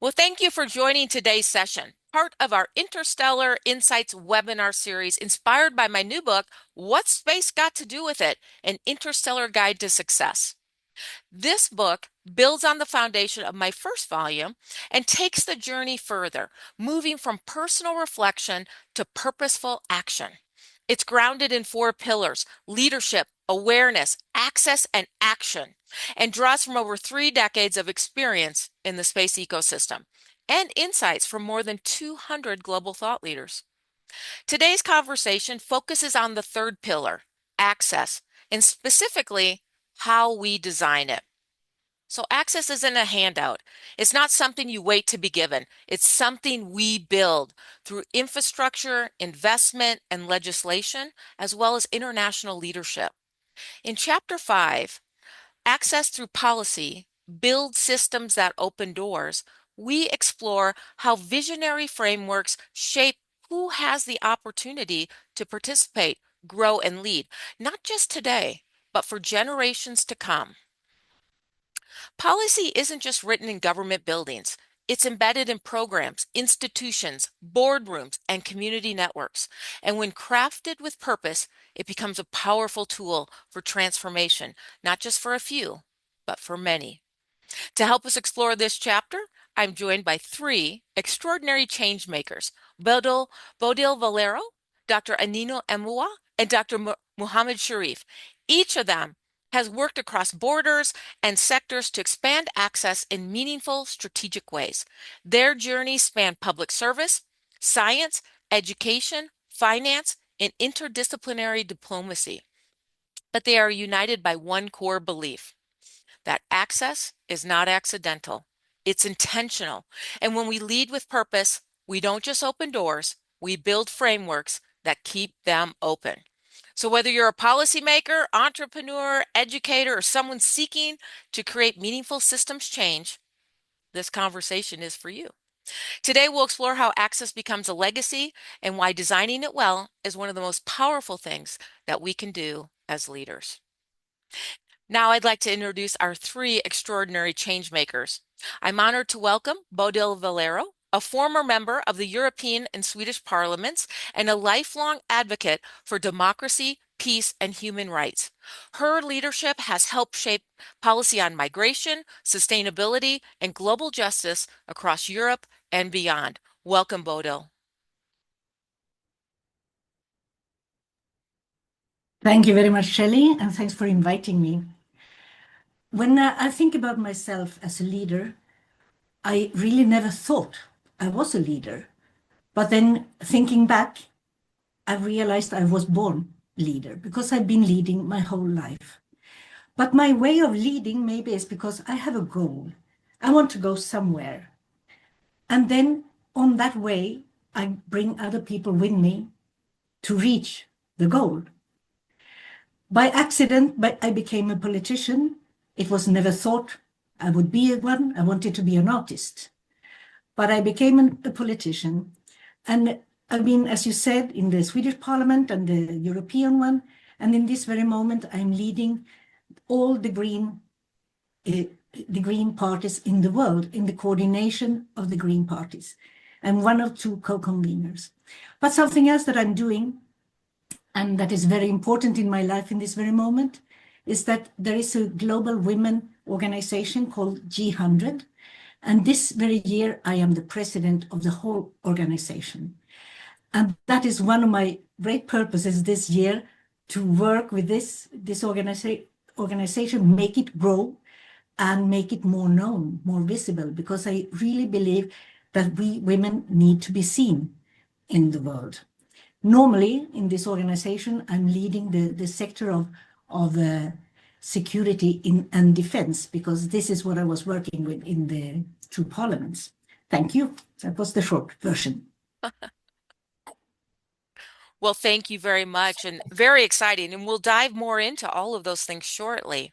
Well, thank you for joining today's session, part of our Interstellar Insights Webinar Series inspired by my new book, What's Space Got to Do with It? An Interstellar Guide to Success. This book builds on the foundation of my first volume and takes the journey further, moving from personal reflection to purposeful action. It's grounded in four pillars: leadership, awareness, access, and action, and draws from over 3 decades of experience in the space ecosystem and insights from more than 200 global thought leaders. Today's conversation focuses on the third pillar, access, and specifically how we design it. So access isn't a handout. It's not something you wait to be given. It's something we build through infrastructure, investment, and legislation, as well as international leadership. In Chapter 5, Access Through Policy, Build Systems That Open Doors, we explore how visionary frameworks shape who has the opportunity to participate, grow, and lead, not just today, but for generations to come. Policy isn't just written in government buildings. It's embedded in programs, institutions, boardrooms, and community networks. And when crafted with purpose, it becomes a powerful tool for transformation, not just for a few, but for many. To help us explore this chapter, I'm joined by three extraordinary change makers: Bodil Valero, Dr. Anino Emua, and Dr. Muhammad Sharif. Each of them has worked across borders and sectors to expand access in meaningful, strategic ways. Their journeys span public service, science, education, finance, and interdisciplinary diplomacy. But they are united by one core belief: that access is not accidental. It's intentional. And when we lead with purpose, we don't just open doors, we build frameworks that keep them open. So whether you're a policymaker, entrepreneur, educator, or someone seeking to create meaningful systems change, this conversation is for you. Today, we'll explore how access becomes a legacy and why designing it well is one of the most powerful things that we can do as leaders. Now I'd like to introduce our three extraordinary change makers. I'm honored to welcome Bodil Valero, a former member of the European and Swedish parliaments and a lifelong advocate for democracy, peace, and human rights. Her leadership has helped shape policy on migration, sustainability, and global justice across Europe and beyond. Welcome, Bodil. Thank you very much, Shelli, and thanks for inviting me. When I think about myself as a leader, I really never thought I was a leader. But then thinking back, I realized I was born leader because I've been leading my whole life. But my way of leading maybe is because I have a goal. I want to go somewhere. And then on that way, I bring other people with me to reach the goal. By accident, I became a politician. It was never thought I would be one. I wanted to be an artist. But I became a politician. And I mean, as you said, in the Swedish parliament and the European one, and in this very moment, I'm leading all the green parties in the world in the coordination of the green parties. I'm one of two co-conveners. But something else that I'm doing, and that is very important in my life in this very moment, is that there is a global women organization called G100. And this very year, I am the president of the whole organization. And that is one of my great purposes this year, to work with this organization, make it grow and make it more known, more visible, because I really believe that we women need to be seen in the world. Normally, in this organization, I'm leading the sector of security and defense, because this is what I was working with in the two parliaments. Thank you. That was the short version. Well, thank you very much, and very exciting. And we'll dive more into all of those things shortly.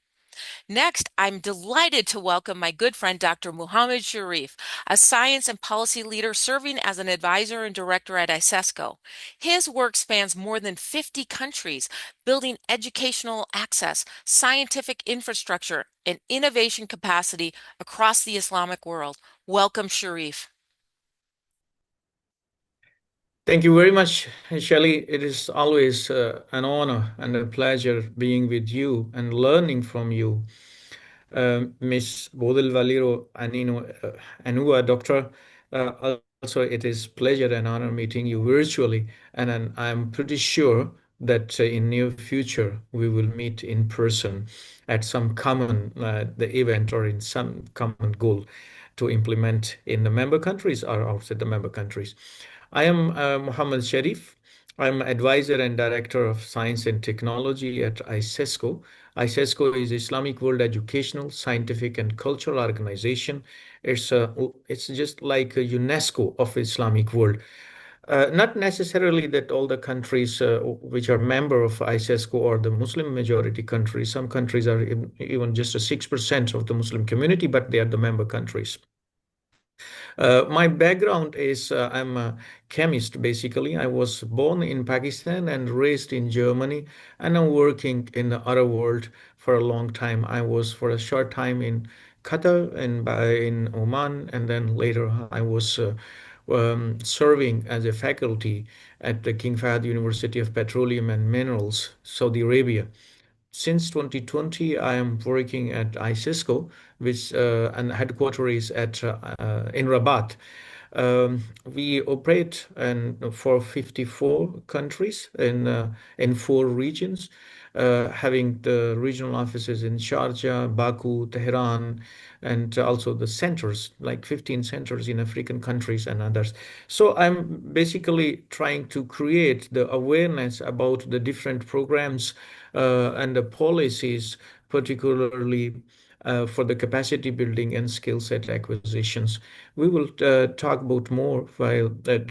Next, I'm delighted to welcome my good friend, Dr. Muhammad Sharif, a science and policy leader serving as an advisor and director at ISESCO. His work spans more than 50 countries, building educational access, scientific infrastructure, and innovation capacity across the Islamic world. Welcome, Sharif. Thank you very much, Shelly. It is always an honor and a pleasure being with you and learning from you. Miss Bodil Valero Anua, Doctor. Also, it is pleasure and honor meeting you virtually, and I'm pretty sure that in near future we will meet in person at some common the event or in some common goal to implement in the member countries or outside the member countries. I am Muhammad Sharif. I'm advisor and director of science and technology at ISESCO. ISESCO is Islamic World Educational, Scientific and Cultural Organization. It's just like a UNESCO of Islamic world. Not necessarily that all the countries which are member of ISESCO or the Muslim majority countries. Some countries are even just a 6% of the Muslim community, but they are the member countries. My background is I'm a chemist basically. I was born in Pakistan and raised in Germany, and I'm working in the Arab world for a long time. I was for a short time in Qatar and in Oman, and then later I was serving as a faculty at the King Fahd University of Petroleum and Minerals, Saudi Arabia. Since 2020, I am working at ISISCO, which and headquarters is at in Rabat. We operate for 54 countries in four regions, having the regional offices in Sharjah, Baku, Tehran, and also the centers, like 15 centers in African countries and others. So I'm basically trying to create the awareness about the different programs and the policies, particularly for the capacity building and skill set acquisitions. We will talk about more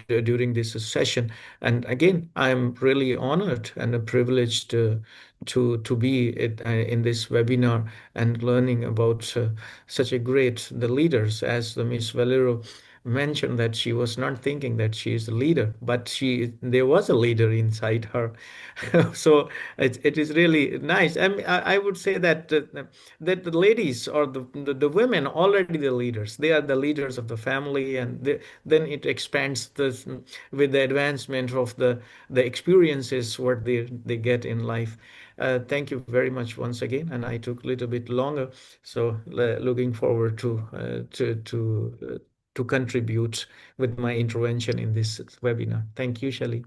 during this session. And again, I'm really honored and privileged to be in this webinar and learning about such a great the leaders as the Miss Valero mentioned that she was not thinking that she is a leader, but there was a leader inside her. So it is really nice. I would say that that the ladies or the women already the leaders. They are the leaders of the family, and then it expands this with the advancement of the experiences what they get in life. Thank you very much once again, and I took a little bit longer, so looking forward to contribute with my intervention in this webinar. Thank you, Shelly.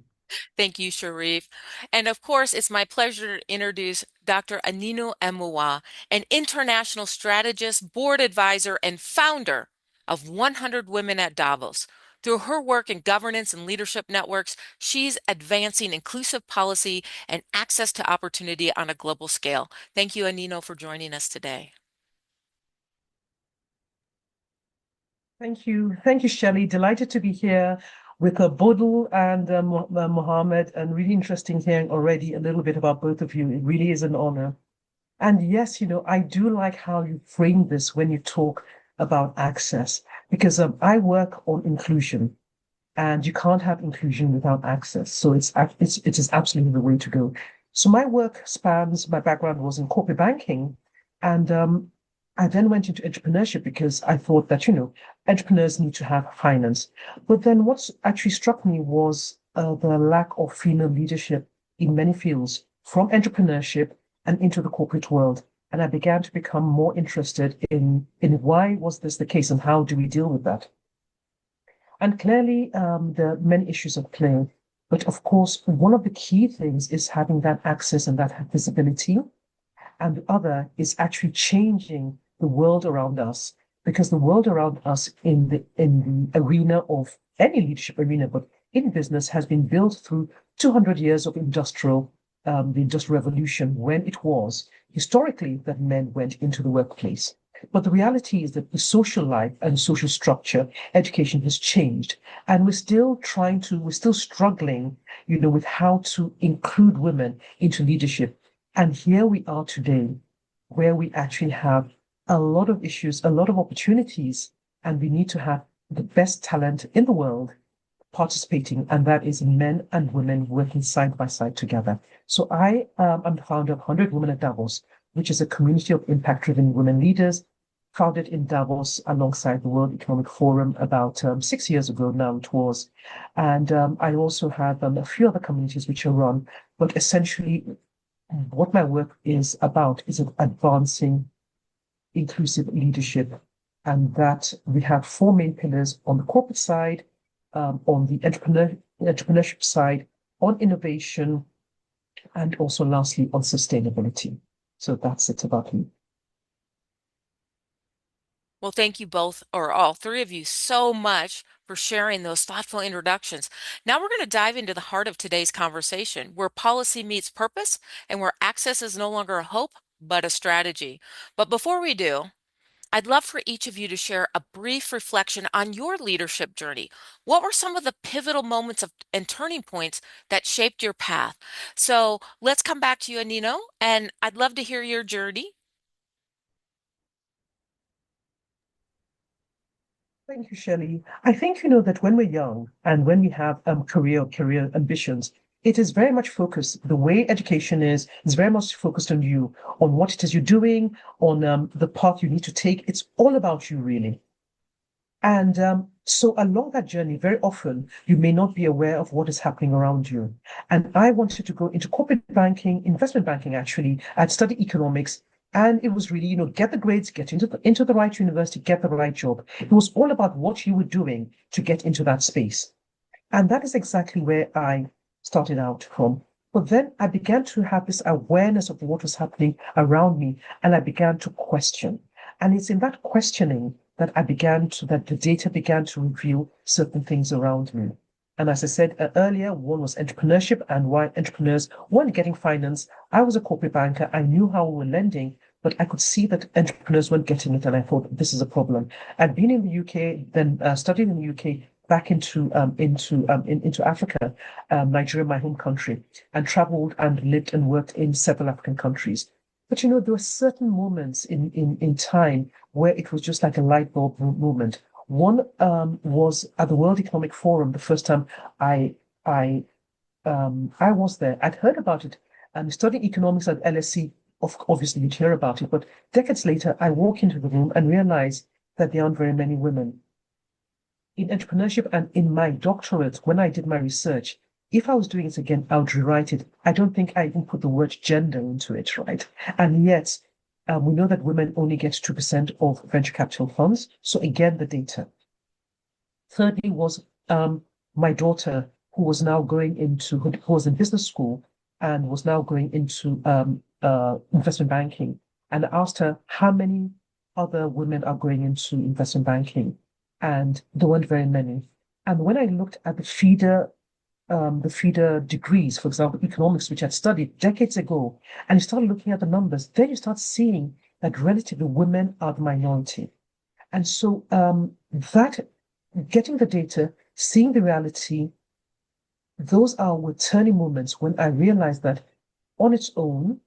Thank you, Sharif. And of course, it's my pleasure to introduce Dr. Anino Emuwa, an international strategist, board advisor, and founder of 100 Women at Davos. Through her work in governance and leadership networks, she's advancing inclusive policy and access to opportunity on a global scale. Thank you, Anino, for joining us today. Thank you. Thank you, Shelly. Delighted to be here with Bodil and Mohammed, and really interesting hearing already a little bit about both of you. It really is an honor. And yes, I do like how you frame this when you talk about access, because I work on inclusion, and you can't have inclusion without access. So it is absolutely the way to go. So my background was in corporate banking, and I then went into entrepreneurship because I thought that, entrepreneurs need to have finance. But then what actually struck me was the lack of female leadership in many fields, from entrepreneurship and into the corporate world. And I began to become more interested in why was this the case and how do we deal with that? And clearly, there are many issues at play. But of course, one of the key things is having that access and that visibility. And the other is actually changing the world around us, because the world around us in the arena of any leadership arena, but in business, has been built through 200 years of the Industrial Revolution, when it was historically that men went into the workplace. But the reality is that the social life and social structure, education has changed, and we're still struggling, with how to include women into leadership. And here we are today, where we actually have a lot of issues, a lot of opportunities, and we need to have the best talent in the world participating, and that is men and women working side by side together. So I am the founder of 100 Women at Davos, which is a community of impact-driven women leaders founded in Davos alongside the World Economic Forum about 6 years ago now it was. And I also have a few other communities which are run, but essentially what my work is about is advancing inclusive leadership. And that we have four main pillars on the corporate side, on the entrepreneurship side, on innovation, and also lastly on sustainability. So that's it about me. Well, thank you both, or all three of you, so much for sharing those thoughtful introductions. Now we're going to dive into the heart of today's conversation, where policy meets purpose and where access is no longer a hope, but a strategy. But before we do, I'd love for each of you to share a brief reflection on your leadership journey. What were some of the pivotal moments and turning points that shaped your path? So let's come back to you, Anino, and I'd love to hear your journey. Thank you, Shelli. I think you know that when we're young and when we have career ambitions, it is very much focused. The way education is very much focused on you, on what it is you're doing, on the path you need to take. It's all about you, really. And so along that journey, very often you may not be aware of what is happening around you. And I wanted to go into corporate banking, investment banking, actually. I'd studied economics. And it was really, get the grades, get into the right university, get the right job. It was all about what you were doing to get into that space. And that is exactly where I started out from. But then I began to have this awareness of what was happening around me, and I began to question. And it's in that questioning that that the data began to reveal certain things around me. And as I said earlier, one was entrepreneurship, and why entrepreneurs weren't getting finance. I was a corporate banker. I knew how we were lending, but I could see that entrepreneurs weren't getting it. And I thought, this is a problem. I'd been in the UK, then studied in the UK, back into Africa, Nigeria, my home country, and traveled and lived and worked in several African countries. But there were certain moments in time where it was just like a light bulb moment. One was at the World Economic Forum. The first time I I I was there. I'd heard about it. I'm studying economics at LSE. Obviously, you'd hear about it. But decades later, I walk into the room and realize that there aren't very many women in entrepreneurship. And in my doctorate, when I did my research, if I was doing it again, I would rewrite it. I don't think I even put the word gender into it, right? And yet, we know that women only get 2% of venture capital funds. So again, the data. Thirdly was my daughter, who was now who was in business school and was now going into investment banking. And I asked her how many other women are going into investment banking, and there weren't very many. And when I looked at the feeder degrees, for example, economics, which I'd studied decades ago, and you start looking at the numbers, then you start seeing that relatively women are the minority. And so that getting the data, seeing the reality, those were turning moments when I realized that on its own,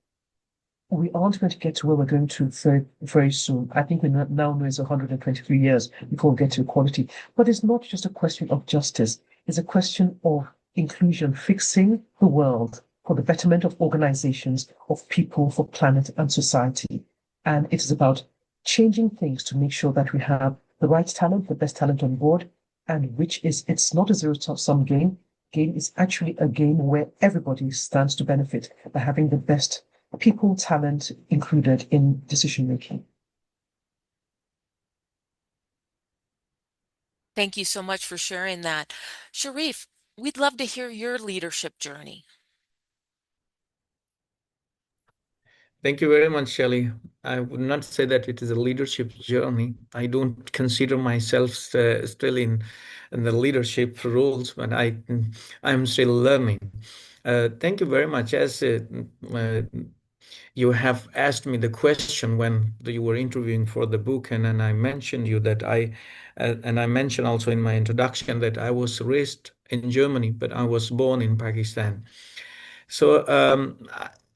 we aren't going to get to where we're going to very, very soon. I think we now know it's 123 years before we get to equality. But it's not just a question of justice. It's a question of inclusion, fixing the world for the betterment of organizations, of people, for planet and society. And it is about changing things to make sure that we have the right talent, the best talent on board, and it's not a zero-sum game. Game is actually a game where everybody stands to benefit by having the best people, talent included in decision making. Thank you so much for sharing that. Sharif, we'd love to hear your leadership journey. Thank you very much, Shelli. I would not say that it is a leadership journey. I don't consider myself still in the leadership roles, but I'm still learning. Thank you very much. As you have asked me the question when you were interviewing for the book, and then I mentioned you that and I mentioned also in my introduction that I was raised in Germany, but I was born in Pakistan. So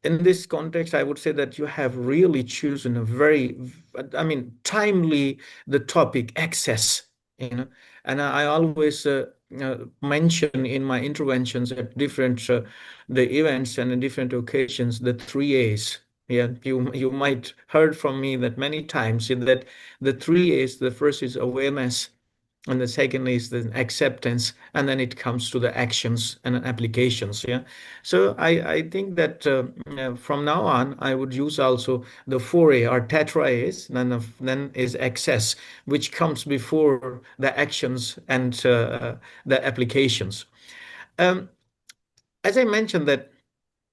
in this context, I would say that you have really chosen a very, I mean, timely the topic access, you know, and I always mention in my interventions at different the events and in different occasions the three A's. Yeah, you might heard from me that many times that the three A's. The first is awareness, and the second is the acceptance, and then it comes to the actions and applications. Yeah, so I think that from now on I would use also the 4A or tetra A's, then is access, which comes before the actions and the applications. um, as I mentioned that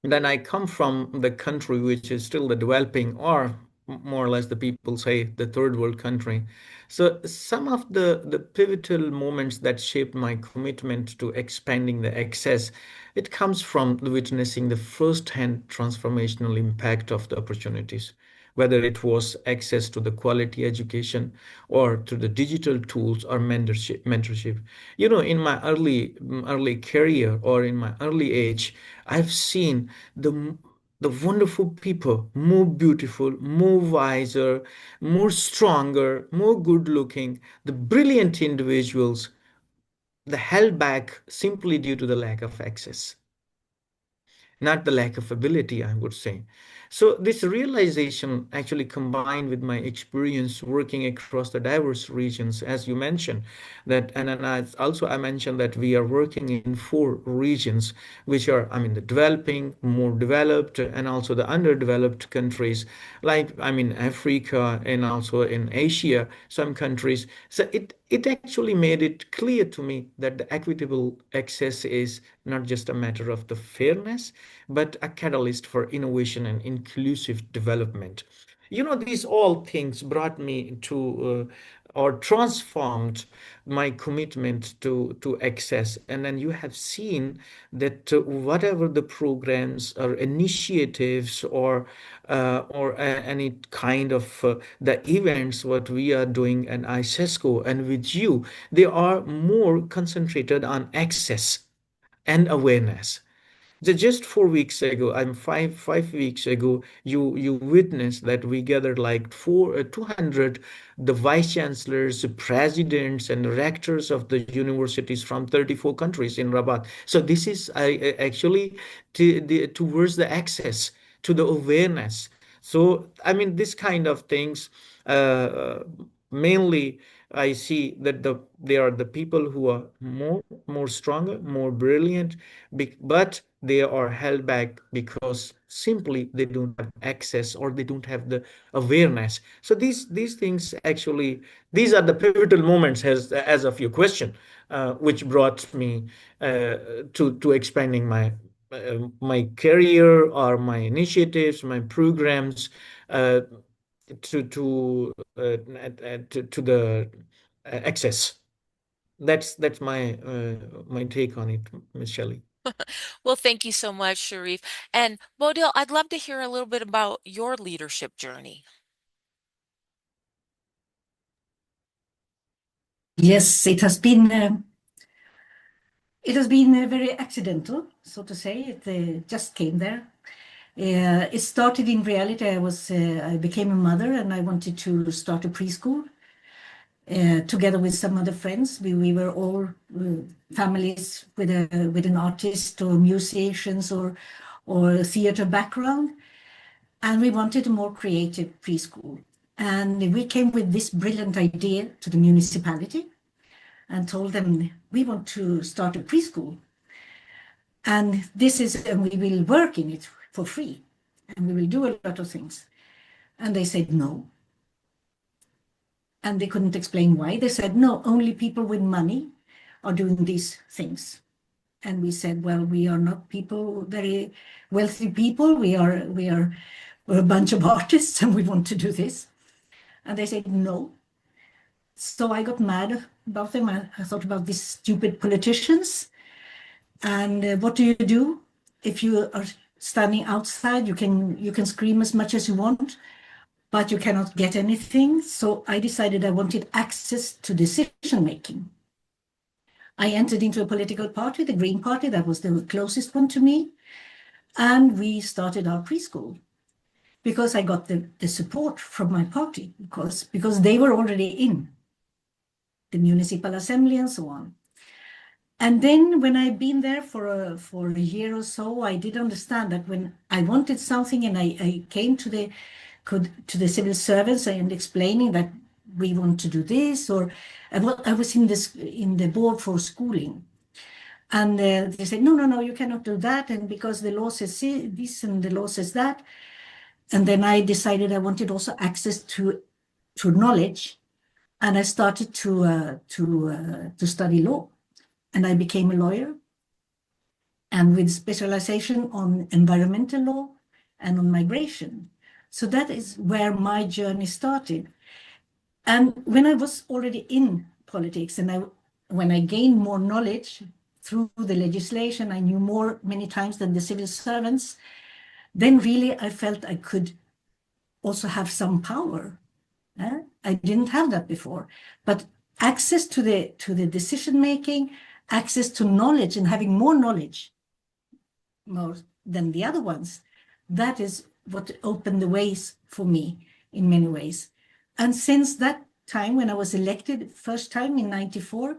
then I come from the country which is still the developing, or more or less the people say the third world country. So some of the pivotal moments that shaped my commitment to expanding the access, it comes from witnessing the first-hand transformational impact of the opportunities, whether it was access to the quality education or to the digital tools or mentorship. You know, in my early career or in my early age, I've seen the wonderful people, more beautiful, more wiser, more stronger, more good looking, the brilliant individuals, the held back simply due to the lack of access, not the lack of ability, I would say. So this realization actually combined with my experience working across the diverse regions, as you mentioned, that, and then I mentioned that we are working in four regions, which are, I mean, the developing, more developed, and also the underdeveloped countries, like, I mean, Africa and also in Asia, some countries. So it actually made it clear to me that the equitable access is not just a matter of the fairness, but a catalyst for innovation and inclusive development. You know, these all things brought me to or transformed my commitment to access. And then you have seen that whatever the programs or initiatives or any kind of the events what we are doing at ISESCO and with you, they are more concentrated on access and awareness. Just 4 weeks ago, I'm 5 weeks ago, you witnessed that we gathered like 200 the vice chancellors, presidents, and rectors of the universities from 34 countries in Rabat. So this is actually towards the access to the awareness. So I mean, this kind of things uh, mainly I see that they are the people who are more stronger, more brilliant, but they are held back because simply they don't have access or they don't have the awareness. So these things actually, these are the pivotal moments as of your question, which brought me to expanding my career or my initiatives, my programs, uh, to the access. That's my take on it, Miss Shelley. Well, thank you so much, Sharif. And Bodil, I'd love to hear a little bit about your leadership journey. Yes, it has been very accidental, so to say. It just came there. It started in reality. I became a mother and I wanted to start a preschool together with some other friends. We were all families with an artist or musicians or theater background, and we wanted a more creative preschool. And we came with this brilliant idea to the municipality and told them we want to start a preschool. And we will work in it for free. And we will do a lot of things. And they said no. And they couldn't explain why. They said, no, only people with money are doing these things. And we said, well, we are not very wealthy people. We're a bunch of artists and we want to do this. And they said, no. So I got mad about them. I thought about these stupid politicians. And what do? If you are standing outside, you can scream as much as you want, but you cannot get anything. So I decided I wanted access to decision making. I entered into a political party, the Green Party, that was the closest one to me. And we started our preschool because I got the support from my party, because they were already in the municipal assembly and so on. And then when I'd been there for a year or so, I did understand that when I wanted something and I came to the civil servants and explaining that we want to do this, or I was in the board for schooling. And they said, no, you cannot do that. And because the law says this and the law says that. And then I decided I wanted also access to knowledge. And I started to study law. And I became a lawyer, and with specialization on environmental law and on migration. So that is where my journey started. And when I was already in politics, and when I gained more knowledge through the legislation, I knew many times than the civil servants, then really I felt I could also have some power. I didn't have that before, but access to the decision making, access to knowledge, and having more knowledge more than the other ones, that is what opened the ways for me in many ways. And since that time, when I was elected first time in 94,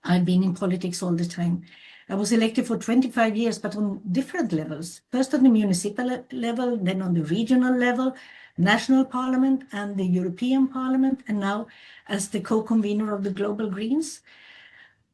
I've been in politics all the time. I was elected for 25 years, but on different levels. First on the municipal level, then on the regional level, national parliament and the European Parliament, and now as the co-convener of the Global Greens.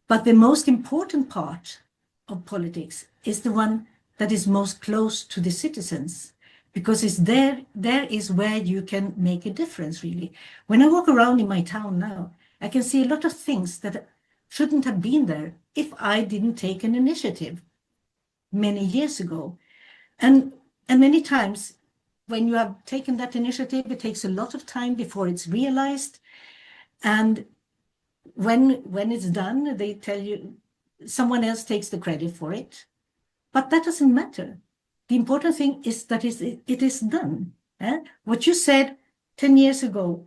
But the most important part of politics is the one that is most close to the citizens, because it's there is where you can make a difference, really. When I walk around in my town now, I can see a lot of things that shouldn't have been there if I didn't take an initiative many years ago. And many times when you have taken that initiative, it takes a lot of time before it's realized. And when it's done, they tell you someone else takes the credit for it. But that doesn't matter. The important thing is that it is done. What you said 10 years ago,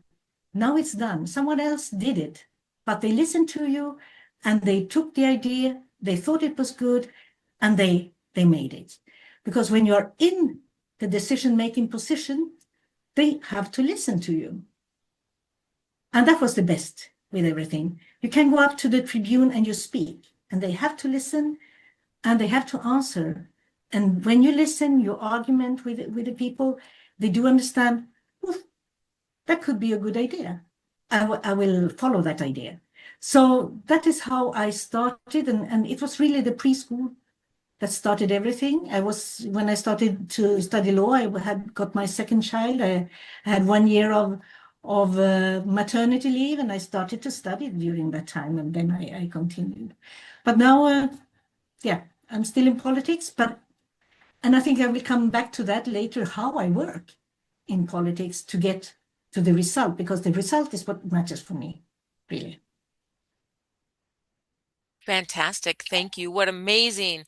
now it's done. Someone else did it, but they listened to you and they took the idea, they thought it was good, and they made it. Because when you're in the decision-making position, they have to listen to you. And that was the best with everything. You can go up to the tribune and you speak, and they have to listen and they have to answer. And when you listen, you argument with the people, they do understand, well, that could be a good idea. I will follow that idea. So that is how I started. And it was really the preschool that started everything. When I started to study law, I had got my second child. I had 1 year of maternity leave, and I started to study during that time, and then I continued. But now, I'm still in politics, and I think I will come back to that later, how I work in politics to get to the result, because the result is what matters for me, really. Fantastic. Thank you. What amazing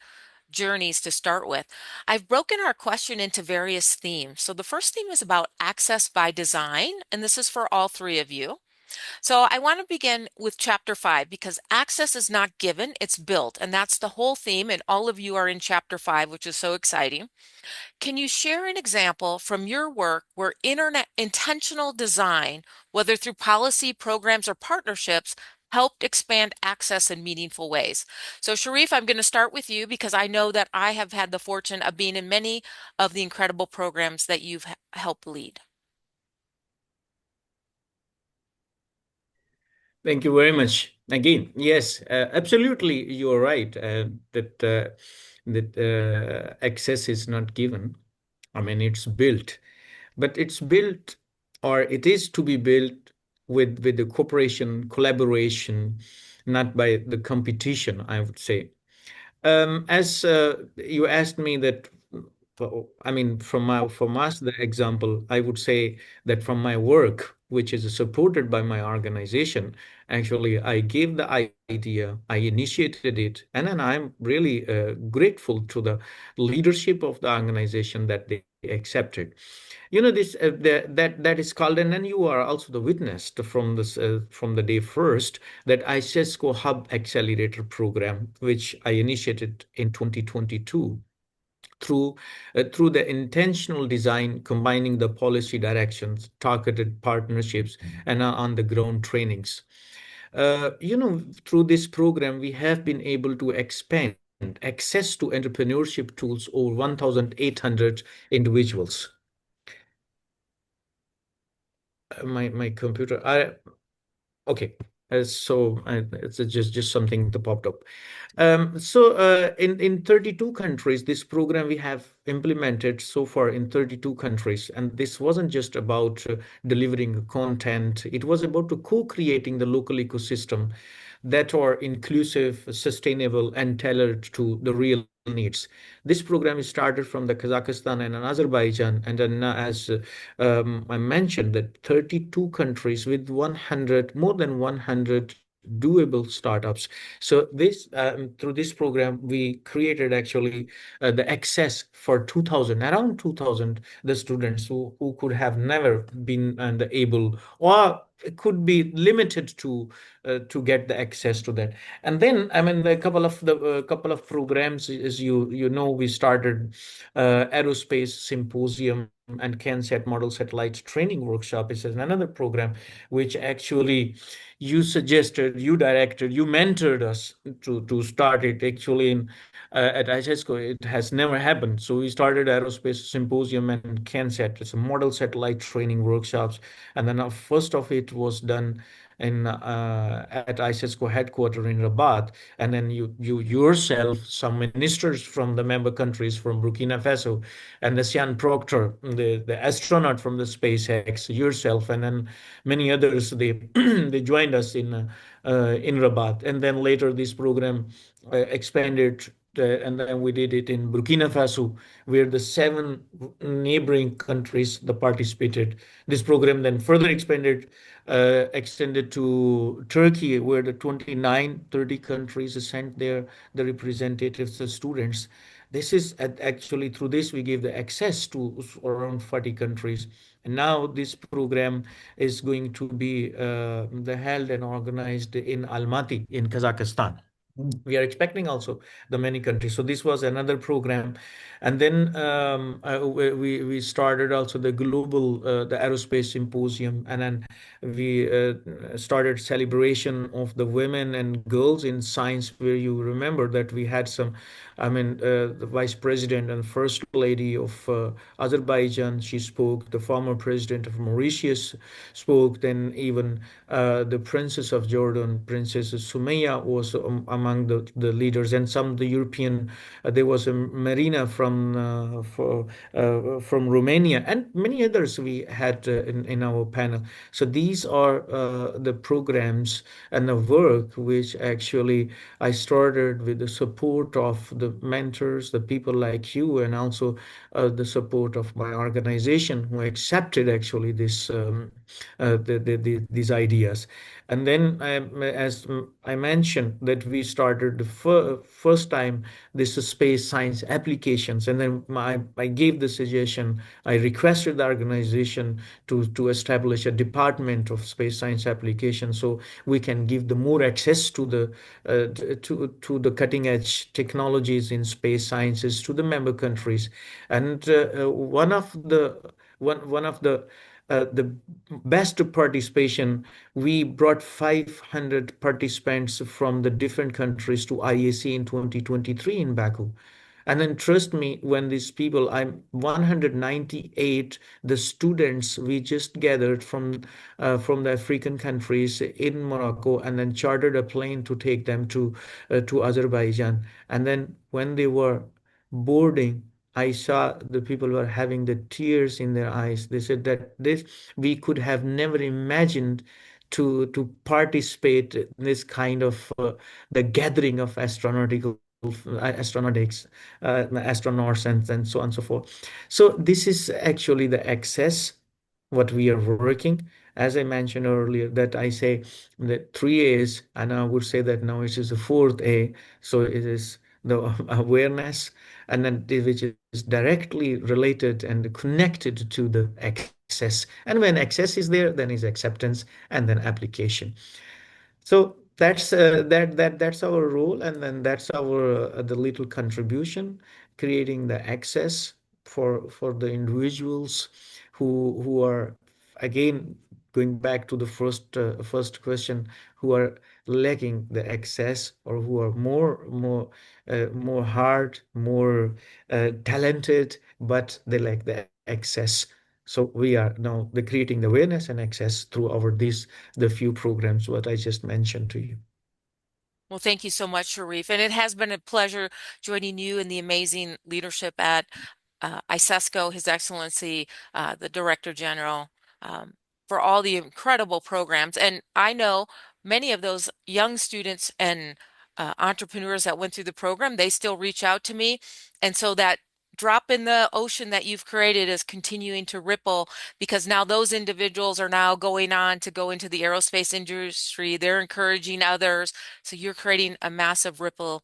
journeys to start with. I've broken our question into various themes. So the first theme is about access by design, and this is for all three of you. So I want to begin with chapter 5 because access is not given, it's built. And that's the whole theme. And all of you are in chapter 5, which is so exciting. Can you share an example from your work where internet intentional design, whether through policy, programs, or partnerships, helped expand access in meaningful ways? So Sharif, I'm going to start with you because I know that I have had the fortune of being in many of the incredible programs that you've helped lead. Thank you very much. Again, yes, absolutely, you're right that access is not given. I mean, it's built, but it's built, or it is to be built with the cooperation, collaboration, not by the competition, I would say. As you asked me that, I mean, from us, the example, I would say that from my work, which is supported by my organization, actually, I gave the idea, I initiated it, and then I'm really grateful to the leadership of the organization that they accepted. You know, this that is called, and then you are also the witness from this from the day first, that ICESCO Hub Accelerator Program, which I initiated in 2022. through through the intentional design, combining the policy directions, targeted partnerships, and on the ground trainings. Through this program, we have been able to expand access to entrepreneurship tools over 1,800 individuals. My computer. Okay. It's just something that popped up. In 32 countries, this program we have implemented so far in 32 countries, and this wasn't just about delivering content. It was about co-creating the local ecosystem that are inclusive, sustainable, and tailored to the real needs. This program is started from the Kazakhstan and Azerbaijan, and then as I mentioned, that 32 countries with 100, more than 100 doable startups. So this through this program, we created actually the access for 2,000, around 2,000, the students who could have never been able, or it could be limited to get the access to that. And then, I mean, a couple of programs, as you know, we started aerospace symposium and CANSAT model satellite training workshop. Is another program which actually you suggested, you directed, you mentored us to start it. Actually, at ISESCO, it has never happened. So we started aerospace symposium and CANSAT. It's a model satellite training workshops, and then first of it was done in at ISESCO headquarters in Rabat, and then you yourself, some ministers from the member countries, from Burkina Faso, and the Sian Proctor, the astronaut from the SpaceX, yourself, and then many others. They they joined us in Rabat, and then later this program expanded. And then we did it in Burkina Faso, where the 7 neighboring countries that participated. This program then further extended to Turkey, where the 29, 30 countries sent the representatives, the students. This is actually through this we gave the access to around 40 countries. And now this program is going to be held and organized in Almaty in Kazakhstan. We are expecting also the many countries. So this was another program. And then we started also the global the aerospace symposium, and then we started celebration of the women and girls in science, where you remember that we had some, I mean, the vice president and first lady of Azerbaijan, she spoke. The former president of Mauritius spoke. Then even the princess of Jordan, Princess Sumaya, was among the leaders, and some of the European. There was a Marina from Romania, and many others we had in our panel. So these are the programs and the work which actually I started with the support of the mentors, the people like you, and also the support of my organization, who accepted actually this these ideas. And then, as I mentioned, that we started the first time this space science applications, and then I gave the suggestion. I requested the organization to establish a department of space science applications, so we can give the more access to the to the cutting edge technologies in space sciences to the member countries. And one of the best participation, we brought 500 participants from the different countries to IAC in 2023 in Baku. And then trust me, when these people, I'm 198, the students we just gathered from the African countries in Morocco, and then chartered a plane to take them to Azerbaijan. And then when they were boarding, I saw the people were having the tears in their eyes. They said that this we could have never imagined to participate in this kind of the gathering of astronautics, astronauts, and so on and so forth. So this is actually the access what we are working. As I mentioned earlier, that I say that 3 A's, and I would say that now it is the fourth A. So it is the awareness, and then which is directly related and connected to the access. And when access is there, then is acceptance, and then application. So that's that's our role, and then that's our the little contribution. creating the access for the individuals who are, again, going back to the first question, who are lacking the access, or who are more hard, more talented, but they lack the access. So we are now creating the awareness and access through the few programs what I just mentioned to you. Well, thank you so much, Sharif. And it has been a pleasure joining you in the amazing leadership at ISESCO, His Excellency, the Director General, for all the incredible programs. And I know many of those young students and entrepreneurs that went through the program, they still reach out to me. And so that drop in the ocean that you've created is continuing to ripple, because now those individuals are now going on to go into the aerospace industry. They're encouraging others. So you're creating a massive ripple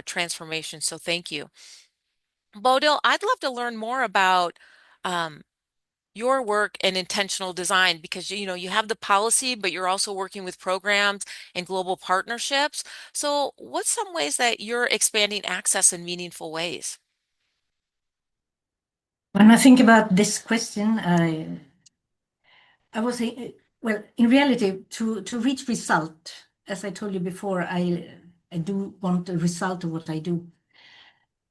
transformation. So thank you. Bodil, I'd love to learn more about um, your work in intentional design, because you have the policy, but you're also working with programs and global partnerships. So what's some ways that you're expanding access in meaningful ways? When I think about this question, I was saying, well, in reality, to reach result, as I told you before, I do want a result of what I do.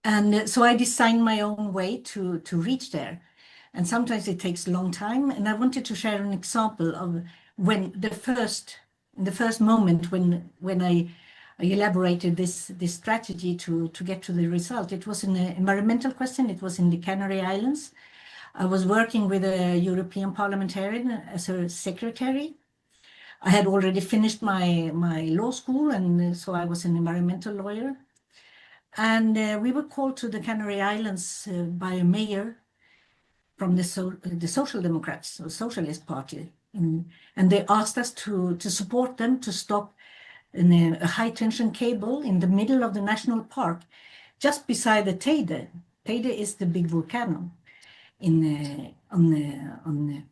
And so I designed my own way to reach there. And sometimes it takes a long time. And I wanted to share an example of when the first moment when I elaborated this strategy to get to the result. It was an environmental question. It was in the Canary Islands. I was working with a European parliamentarian as her secretary. I had already finished my law school, and so I was an environmental lawyer. And we were called to the Canary Islands by a mayor from the Social Democrats, or Socialist Party. And they asked us to support them to stop a high-tension cable in the middle of the national park, just beside the Teide. Teide is the big volcano in the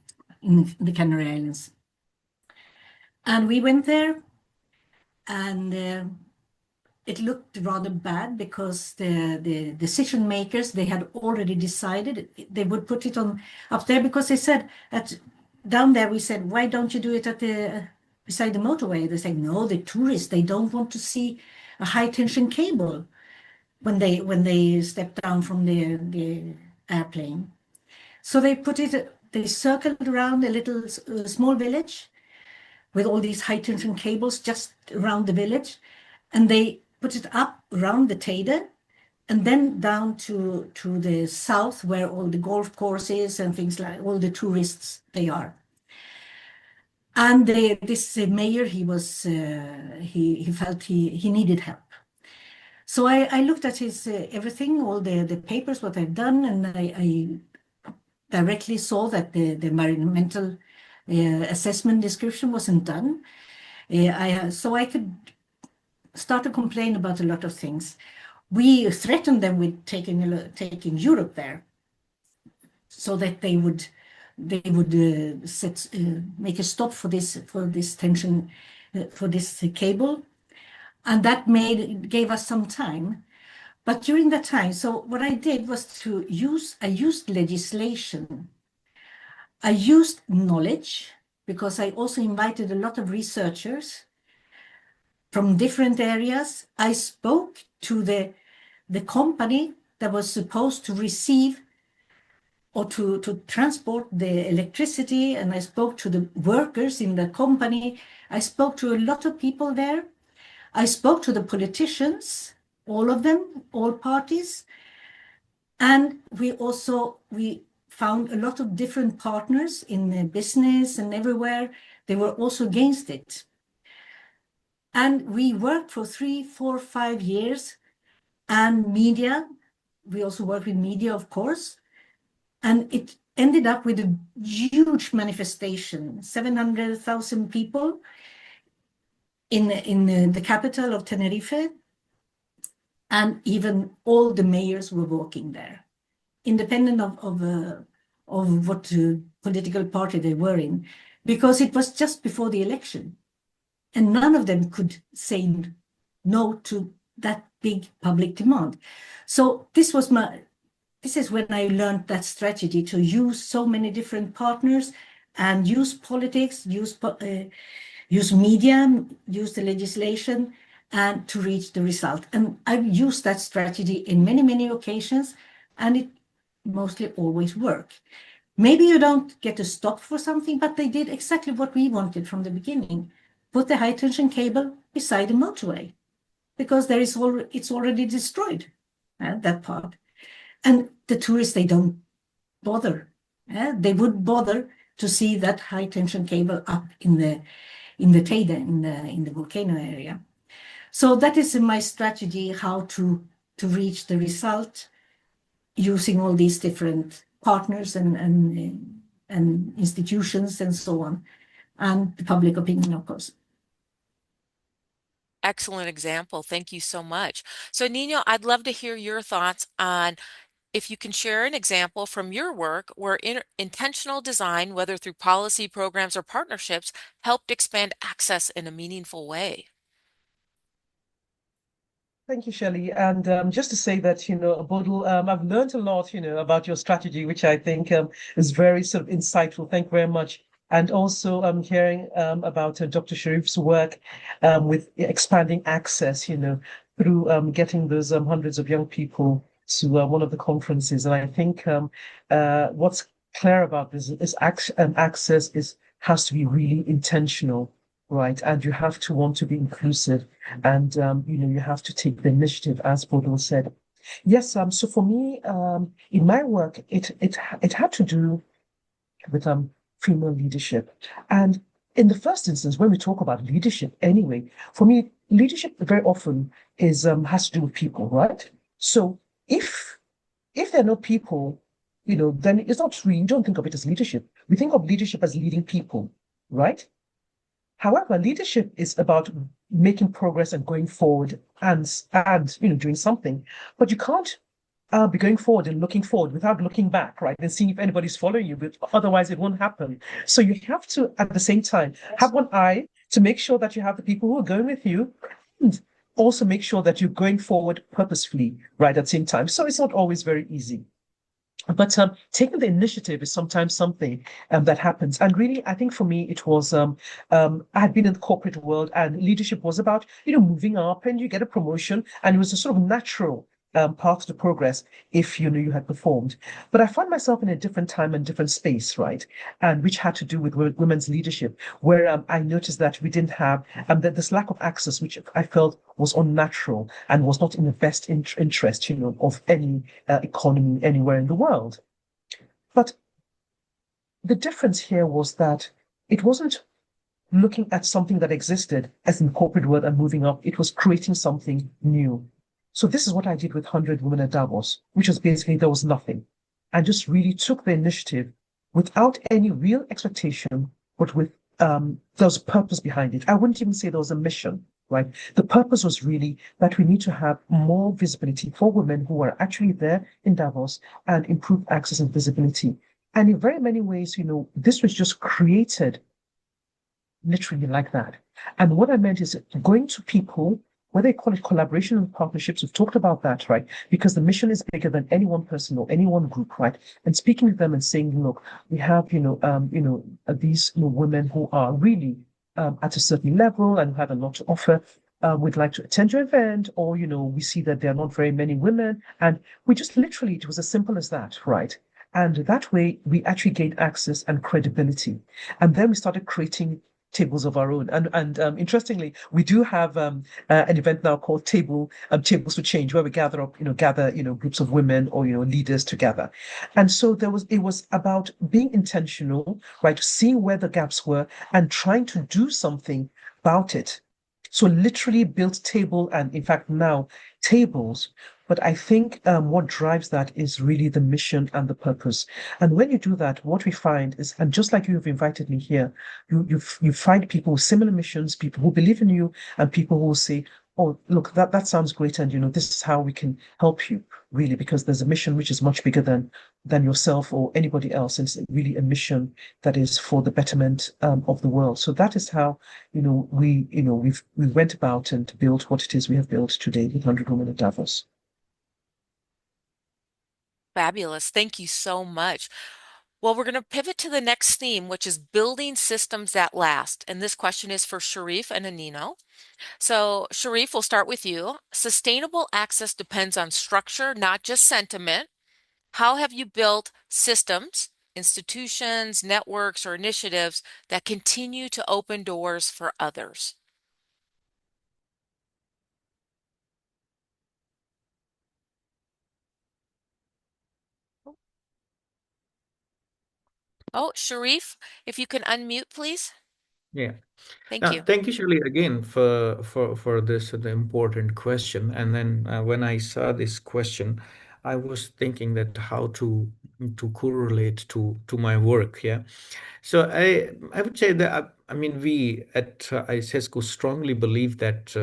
Canary Islands. And we went there, and it looked rather bad because the decision makers, they had already decided they would put it on up there, because they said down there, we said, why don't you do it at beside the motorway? They said, no, the tourists, they don't want to see a high tension cable when they step down from the airplane. So they circled around a little small village with all these high tension cables just around the village, and they put it up around the Teide, and then down to the south, where all the golf courses and things, like all the tourists they are. And this mayor, he felt he needed help. So I looked at his everything, all the papers, what I've done, and I directly saw that the environmental assessment description wasn't done. So I could start to complain about a lot of things. We threatened them with taking Europe there, so that they would make a stop for this tension, for this cable, and that gave us some time. But during that time, so what I did was I used legislation, I used knowledge, because I also invited a lot of researchers from different areas. I spoke to the company that was supposed to receive or to transport the electricity, and I spoke to the workers in the company. I spoke to a lot of people there. I spoke to the politicians, all of them, all parties. And we found a lot of different partners in the business and everywhere. They were also against it. And we worked for 3, 4, 5 years, and media. We also worked with media, of course. And it ended up with a huge manifestation, 700,000 people in the capital of Tenerife. And even all the mayors were walking there, independent of what political party they were in, because it was just before the election. And none of them could say no to that big public demand. So this is when I learned that strategy to use so many different partners and use politics, use media, use the legislation, and to reach the result. And I've used that strategy in many, many occasions, and it mostly always works. Maybe you don't get a stop for something, but they did exactly what we wanted from the beginning. Put the high tension cable beside the motorway, because it's already destroyed, that part. And the tourists, they don't bother. They would bother to see that high tension cable up in the Teide, in the volcano area. So that is my strategy, how to reach the result, using all these different partners and institutions and so on, and the public opinion, of course. Excellent example. Thank you so much. So Nino, I'd love to hear your thoughts on if you can share an example from your work where intentional design, whether through policy, programs, or partnerships, helped expand access in a meaningful way. Thank you, Shelli. And just to say that, Bodil, I've learned a lot, about your strategy, which I think is very sort of insightful. Thank you very much. And also hearing about Dr. Sharif's work with expanding access, through getting those hundreds of young people to one of the conferences. And I think what's clear about this is access has to be really intentional, right? And you have to want to be inclusive, and you have to take the initiative, as Bodil said. Yes. So for me, in my work, it had to do with female leadership. And in the first instance, when we talk about leadership, anyway, for me, leadership very often has to do with people, right? So if there are no people, then it's not really, you don't think of it as leadership. We think of leadership as leading people, right? However, leadership is about making progress and going forward and doing something. But you can't be going forward and looking forward without looking back, right? And seeing if anybody's following you, but otherwise it won't happen. So you have to, at the same time, have one eye to make sure that you have the people who are going with you, and also make sure that you're going forward purposefully, right, at the same time. So it's not always very easy. But taking the initiative is sometimes something that happens. And really, I think for me, it was, I had been in the corporate world, and leadership was about, moving up, and you get a promotion, and it was a sort of natural path to progress if you had performed. But I found myself in a different time and different space, right? And which had to do with women's leadership, where I noticed that we didn't have this lack of access, which I felt was unnatural and was not in the best interest, of any economy anywhere in the world. But the difference here was that it wasn't looking at something that existed as in the corporate world and moving up. It was creating something new. So this is what I did with 100 Women at Davos, which was basically there was nothing, and just really took the initiative without any real expectation, but with there was a purpose behind it. I wouldn't even say there was a mission, right? The purpose was really that we need to have more visibility for women who are actually there in Davos and improve access and visibility. And in very many ways, this was just created literally like that. And what I meant is going to people, whether they call it collaboration or partnerships, we've talked about that, right? Because the mission is bigger than any one person or any one group, right? And speaking with them and saying, look, we have, these women who are really at a certain level and have a lot to offer. We'd like to attend your event, or, we see that there are not very many women. And we just literally, it was as simple as that, right? And that way we actually gained access and credibility. And then we started creating tables of our own. And interestingly, we do have an event now called Tables for Change, where we gather groups of women or leaders together. And so it was about being intentional, right? Seeing where the gaps were and trying to do something about it. So literally built table, and in fact now tables. But I think what drives that is really the mission and the purpose. And when you do that, what we find is, and just like you have invited me here, you find people with similar missions, people who believe in you, and people who will say, oh, look, that sounds great, and this is how we can help you, really, because there's a mission which is much bigger than yourself or anybody else. And it's really a mission that is for the betterment of the world. So that is how, we went about and built what it is we have built today with 100 Women at Davos. Fabulous. Thank you so much. Well, we're going to pivot to the next theme, which is building systems that last. And this question is for Sharif and Anino. So, Sharif, we'll start with you. Sustainable access depends on structure, not just sentiment. How have you built systems, institutions, networks, or initiatives that continue to open doors for others? Oh, Sharif, if you can unmute, please. Yeah. Thank you. Thank you, Shirley, again for this the important question. And then when I saw this question, I was thinking that how to correlate to my work. Yeah. So I would say that I mean we at ISESCO strongly believe that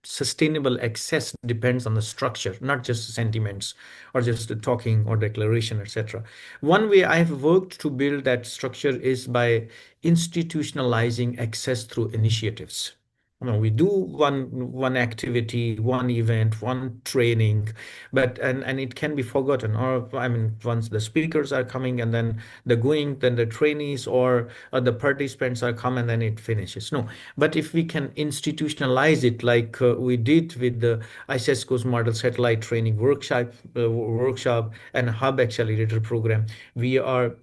sustainable access depends on the structure, not just sentiments or just the talking or declaration, etc. One way I have worked to build that structure is by institutionalizing access through initiatives. We do one activity, one event, one training, but and it can be forgotten. Or I mean, once the speakers are coming and then the going, then the trainees or the participants are come and then it finishes. No, but if we can institutionalize it like we did with the ISESCO's model satellite training workshop and hub accelerator program, we are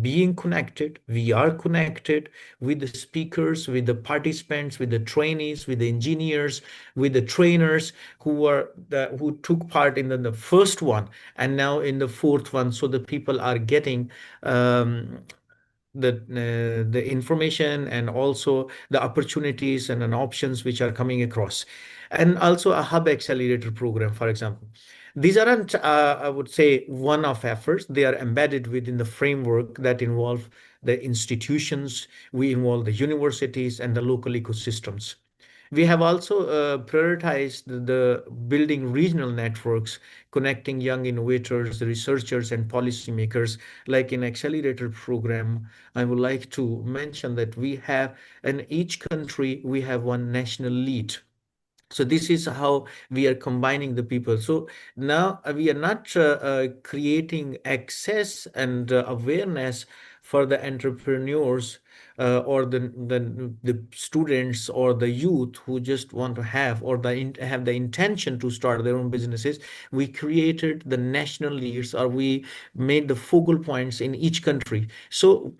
being connected, we are connected with the speakers, with the participants, with the trainees, with the engineers, with the trainers who took part in the first one and now in the fourth one. So the people are getting um, the information and also the opportunities and options which are coming across, and also a hub accelerator program, for example. These aren't, I would say, one-off efforts. They are embedded within the framework that involve the institutions, we involve the universities and the local ecosystems. We have also prioritized the building regional networks, connecting young innovators, researchers, and policymakers. Like in accelerator program, I would like to mention that we have in each country we have one national lead. So this is how we are combining the people. So now we are not creating access and awareness for the entrepreneurs or the students or the youth who just want to have or have the intention to start their own businesses. We created the national leads, or we made the focal points in each country. So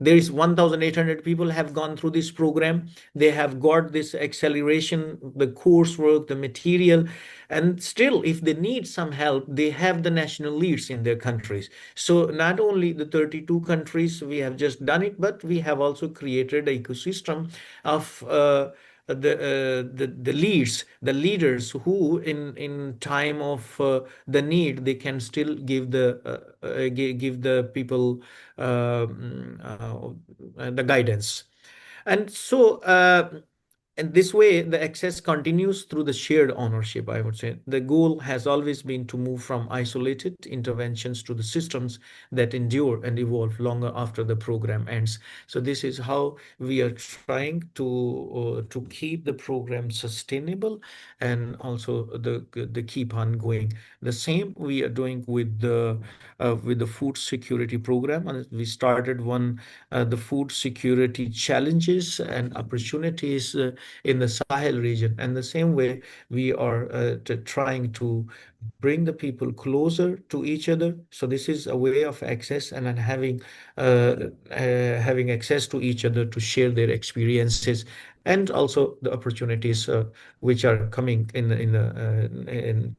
there is 1,800 people have gone through this program. They have got this acceleration, the coursework, the material, and still if they need some help, they have the national leads in their countries. So not only the 32 countries we have just done it, but we have also created an ecosystem of the leads, the leaders who in time of the need, they can still give give the people the guidance. And so and this way, the access continues through the shared ownership, I would say. The goal has always been to move from isolated interventions to the systems that endure and evolve longer after the program ends. So this is how we are trying to keep the program sustainable and also the keep on going. The same we are doing with the food security program, and we started one the food security challenges and opportunities in the Sahel region. And the same way, we are trying to bring the people closer to each other. So this is a way of access and then having access to each other to share their experiences and also the opportunities which are coming in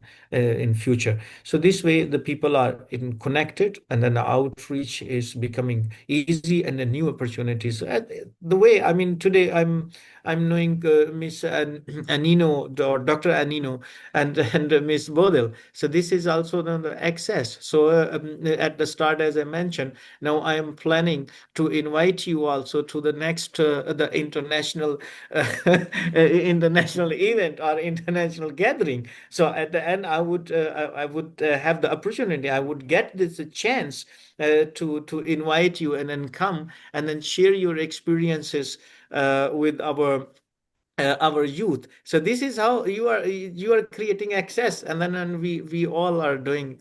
future. So this way, the people are in connected, and then the outreach is becoming easy, and the new opportunities. The way I mean, today I'm knowing Miss Anino or Dr. Anino and Miss Bodil. So this is also the access. So at the start, as I mentioned, now I am planning to invite you also to the next the international international event or international gathering. So at the end, I would have the opportunity. I would get this chance to invite you and then come and then share your experiences with our youth. So this is how you are creating access, and then and we all are doing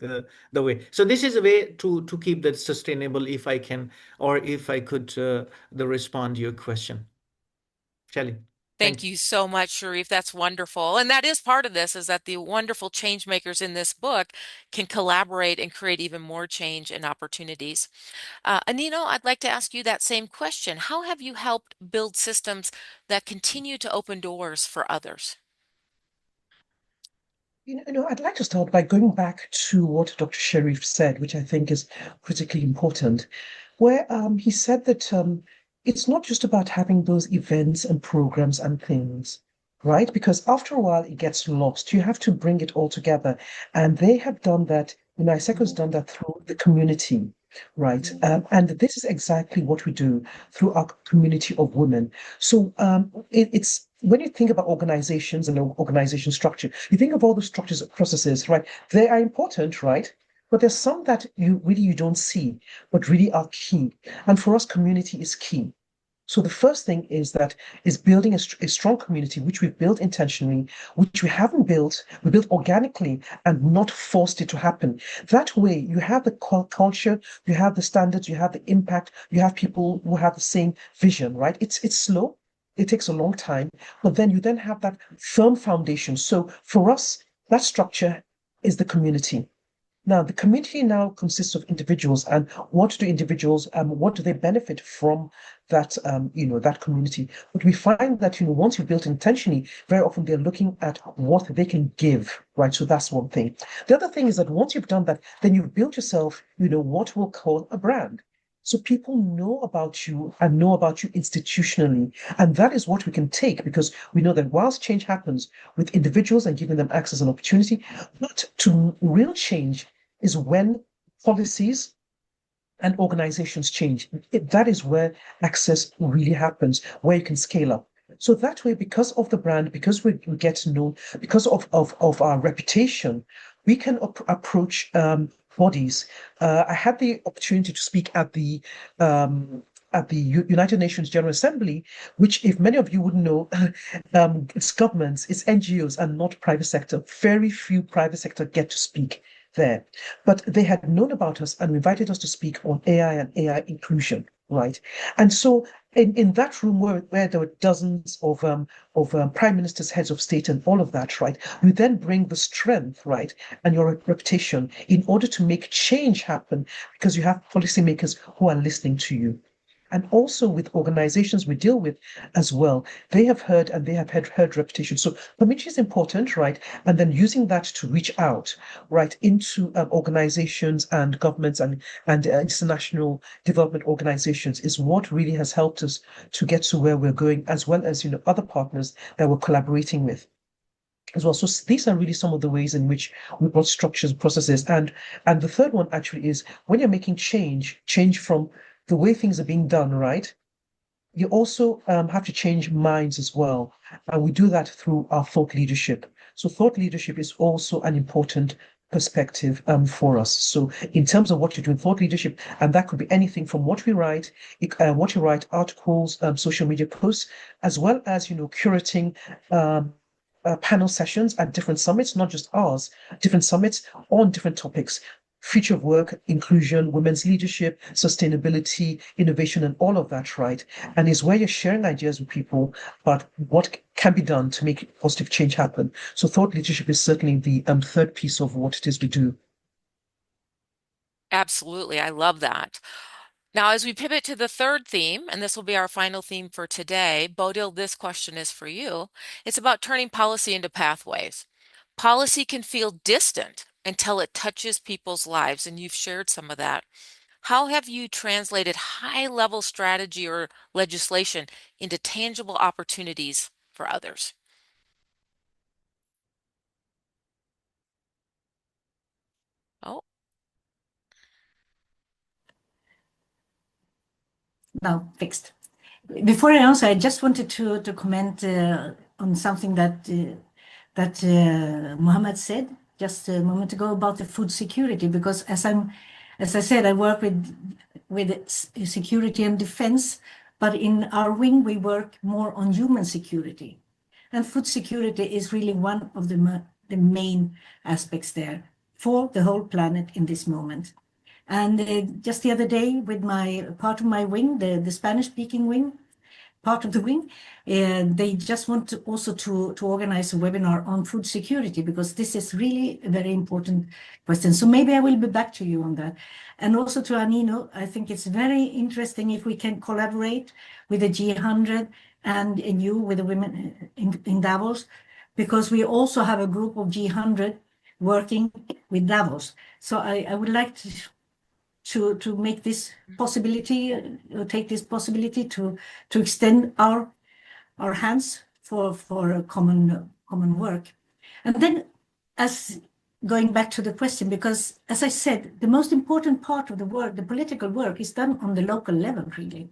the way. So this is a way to keep that sustainable, if I can, or if I could the respond to your question, Shelly. Thank Thank you. you so much, Sharif. That's wonderful. And that is part of this, is that the wonderful change makers in this book can collaborate and create even more change and opportunities. Anino, I'd like to ask you that same question. How have you helped build systems that continue to open doors for others? I'd like to start by going back to what Dr. Sharif said, which I think is critically important, where he said that it's not just about having those events and programs and things, right? Because after a while, it gets lost. You have to bring it all together. And they have done that, ISECO's done that through the community, right? And this is exactly what we do through our community of women. So it's when you think about organizations and organization structure, you think of all the structures and processes, right? They are important, right? But there's some that you don't see, but really are key. And for us, community is key. So the first thing is building a strong community, which we've built intentionally, which we haven't built, we built organically and not forced it to happen. That way, you have the culture, you have the standards, you have the impact, you have people who have the same vision, right? It's slow, it takes a long time, but then you then have that firm foundation. So for us, that structure is the community. Now, the community now consists of individuals, and what do they benefit from that community? But we find that, once you build intentionally, very often they're looking at what they can give, right? So that's one thing. The other thing is that once you've done that, then you've built yourself, what we'll call a brand. So people know about you and know about you institutionally. And that is what we can take, because we know that whilst change happens with individuals and giving them access and opportunity, but to real change is when policies and organizations change. That is where access really happens, where you can scale up. So that way, because of the brand, because we get known, because of our reputation, we can approach bodies. I had the opportunity to speak at the United Nations General Assembly, which, if many of you wouldn't know, it's governments, it's NGOs, and not private sector. Very few private sector get to speak there. But they had known about us and invited us to speak on AI and AI inclusion, right? And so in that room where there were dozens of prime ministers, heads of state, and all of that, right? You then bring the strength, right, and your reputation in order to make change happen, because you have policymakers who are listening to you. And also with organizations we deal with as well, they have heard and they have heard reputation. So community is important, right? And then using that to reach out, right, into organizations and governments and international development organizations is what really has helped us to get to where we're going, as well as other partners that we're collaborating with as well. So these are really some of the ways in which we brought structures, processes, and the third one actually is when you're making change from the way things are being done, right? You also have to change minds as well. And we do that through our thought leadership. So thought leadership is also an important perspective for us. So in terms of what you do in thought leadership, and that could be anything from what we write, what you write, articles, social media posts, as well as, curating panel sessions at different summits, not just ours, different summits on different topics. Future of work, inclusion, women's leadership, sustainability, innovation, and all of that, right? And is where you're sharing ideas with people about what can be done to make positive change happen. So thought leadership is certainly the third piece of what it is we do. Absolutely. I love that. Now, as we pivot to the third theme, and this will be our final theme for today, Bodil, this question is for you. It's about turning policy into pathways. Policy can feel distant until it touches people's lives, and you've shared some of that. How have you translated high-level strategy or legislation into tangible opportunities for others? now fixed. Before I answer, I just wanted to comment on something that Mohammed said just a moment ago about the food security, because as I said, I work with security and defense, but in our wing we work more on human security, and food security is really one of the main aspects there for the whole planet in this moment. And just the other day, with my part of my wing, the Spanish-speaking wing, part of the wing, they just want to also to organize a webinar on food security, because this is really a very important question. So maybe I will be back to you on that. And also to Anino, I think it's very interesting if we can collaborate with the G100 and you with the women in Davos, because we also have a group of G100 working with Davos. So I would like to make this possibility, take this possibility to extend our hands for a common work. And then, as going back to the question, because as I said, the most important part of the work, the political work, is done on the local level, really.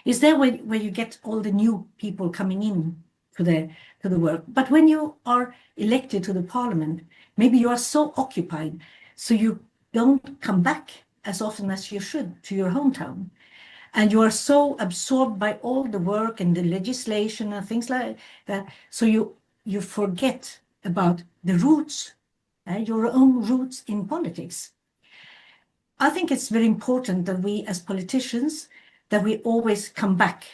Is there where you get all the new people coming in to the work. But when you are elected to the parliament, maybe you are so occupied, so you don't come back as often as you should to your hometown. And you are so absorbed by all the work and the legislation and things like that. So you forget about the roots, your own roots in politics. I think it's very important that we as politicians, that we always come back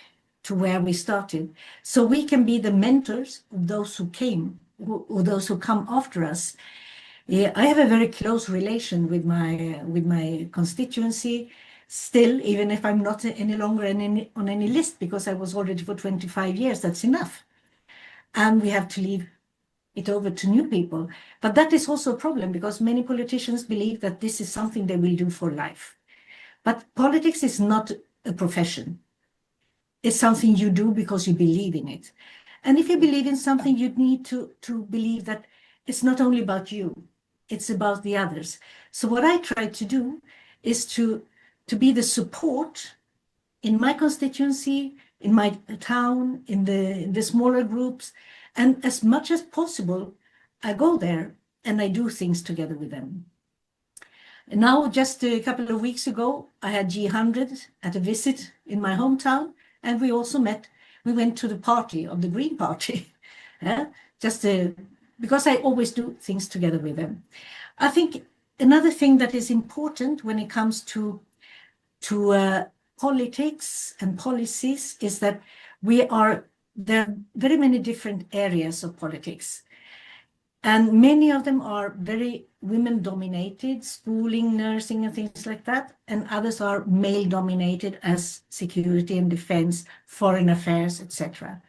to where we started, so we can be the mentors of those who came, or those who come after us. Yeah, I have a very close relation with my constituency still, even if I'm not any longer on any list, because I was already for 25 years. That's enough. And we have to leave it over to new people. But that is also a problem, because many politicians believe that this is something they will do for life. But politics is not a profession. It's something you do because you believe in it. And if you believe in something, you need to believe that it's not only about you, it's about the others. So what I try to do is to be the support in my constituency, in my town, in the smaller groups. And as much as possible, I go there and I do things together with them. And now, just a couple of weeks ago, I had G100 at a visit in my hometown, and we also met. We went to the party of the Green Party, because I always do things together with them. I think another thing that is important when it comes to politics and policies is that there are very many different areas of politics. And many of them are very women-dominated, schooling, nursing, and things like that. And others are male-dominated, as security and defense, foreign affairs, etc.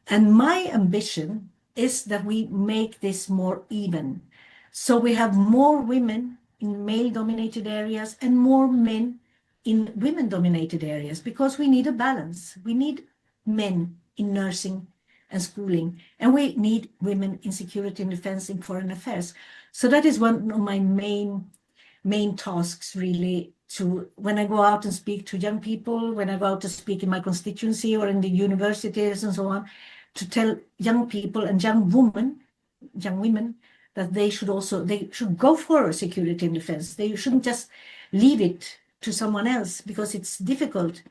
And my ambition is that we make this more even. So we have more women in male-dominated areas and more men in women-dominated areas, because we need a balance. We need men in nursing and schooling, and we need women in security and defense, in foreign affairs. So that is one of my main tasks, really, to when I go out and speak to young people, when I go out to speak in my constituency or in the universities and so on, to tell young people and young women that they should go for security and defense. They shouldn't just leave it to someone else because it's difficult,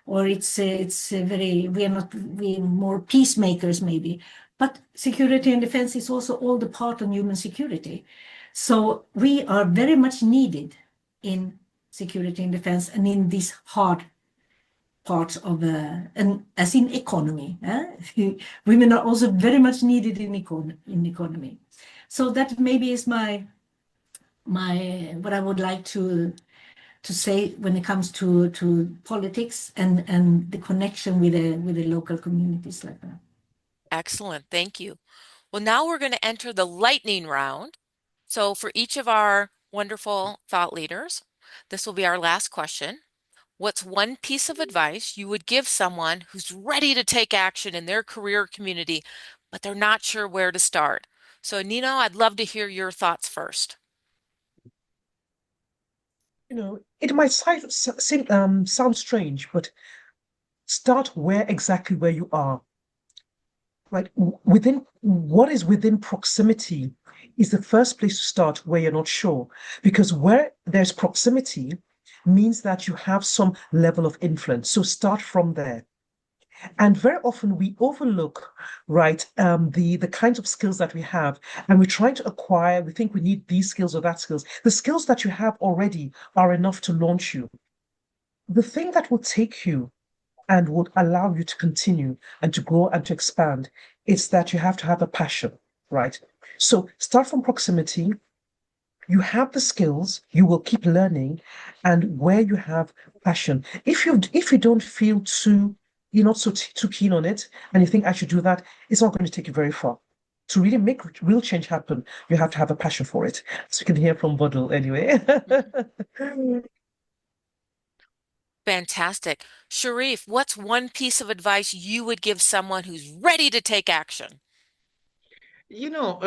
or we're more peacemakers maybe. But security and defense is also all the part of human security. So we are very much needed in security and defense, and in these hard parts of and as in economy. Women are also very much needed in economy. So that maybe is my what I would like to say when it comes to politics and the connection with the local communities like that. Excellent, thank you. Well, now we're going to enter the lightning round. So for each of our wonderful thought leaders, this will be our last question. What's one piece of advice you would give someone who's ready to take action in their career community, but they're not sure where to start? So Nino, I'd love to hear your thoughts first. It might sound strange, but start exactly where you are. Right? What is within proximity is the first place to start where you're not sure. Because where there's proximity means that you have some level of influence. So start from there. And very often we overlook, right, the kinds of skills that we have, and we're trying to acquire. We think we need these skills or that skills. The skills that you have already are enough to launch you. The thing that will take you and would allow you to continue and to grow and to expand is that you have to have a passion, right? So start from proximity. You have the skills, you will keep learning, and where you have passion. If you don't feel you're not too keen on it, and you think I should do that, it's not going to take you very far. To really make real change happen, you have to have a passion for it. So you can hear from Bodil anyway. Fantastic. Sharif, what's one piece of advice you would give someone who's ready to take action? You know,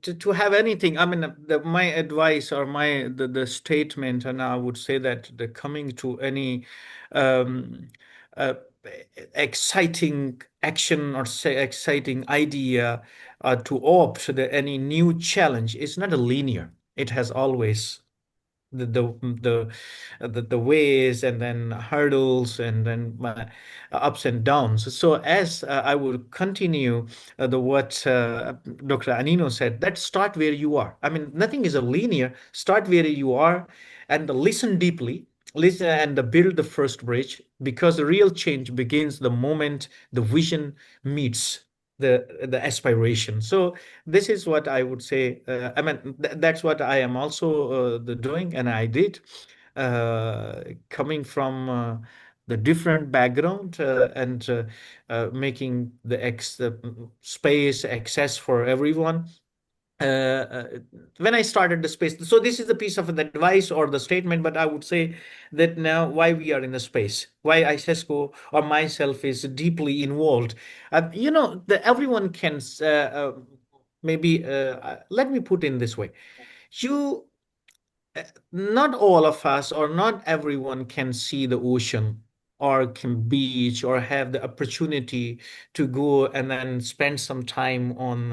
to have anything, I mean, my advice or the statement, and I would say that the coming to any um, uh, exciting action or say exciting idea to opt any new challenge is not a linear. It has always the the the ways and then hurdles and then ups and downs. So as I would continue the what Dr. Anino said, that start where you are. I mean, nothing is a linear. Start where you are and listen deeply. Listen and build the first bridge, because the real change begins the moment the vision meets the aspiration. So this is what I would say. I mean, that's what I am also doing, and I did, coming from the different background and making the space access for everyone. When I started the space, so this is a piece of the advice or the statement, but I would say that now why we are in the space, why ISESCO or myself is deeply involved. Everyone can maybe let me put in this way. You Not all of us or not everyone can see the ocean or can beach or have the opportunity to go and then spend some time on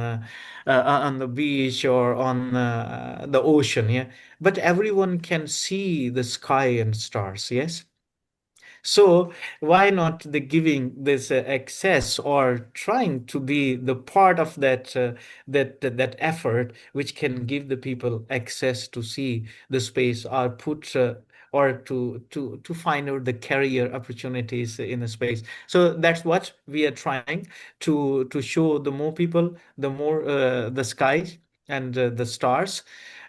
the beach or on the ocean, yeah, but everyone can see the sky and stars, yes. So why not the giving this access or trying to be the part of that effort, which can give the people access to see the space or put or to find out the career opportunities in the space. So that's what we are trying to show the more people, the more the skies and the stars,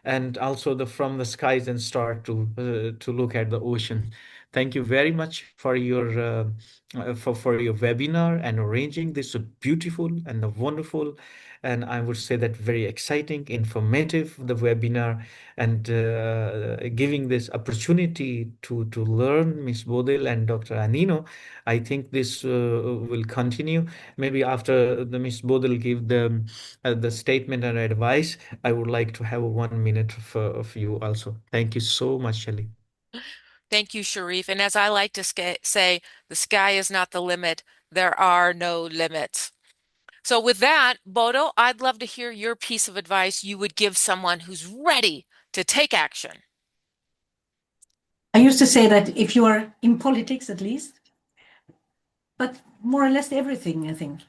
and also the from the skies and star to look at the ocean. Thank you very much for your webinar and arranging this so beautiful and wonderful, and I would say that very exciting, informative the webinar, and giving this opportunity to learn Miss Bodil and Dr. Anino. I think this will continue. Maybe after the Miss Bodil give the statement and advice, I would like to have 1 minute of you also. Thank you so much, Shelly. Thank you, Sharif. And as I like to say, the sky is not the limit. There are no limits. So with that, Bodo, I'd love to hear your piece of advice you would give someone who's ready to take action. I used to say that if you are in politics, at least, but more or less everything, I think,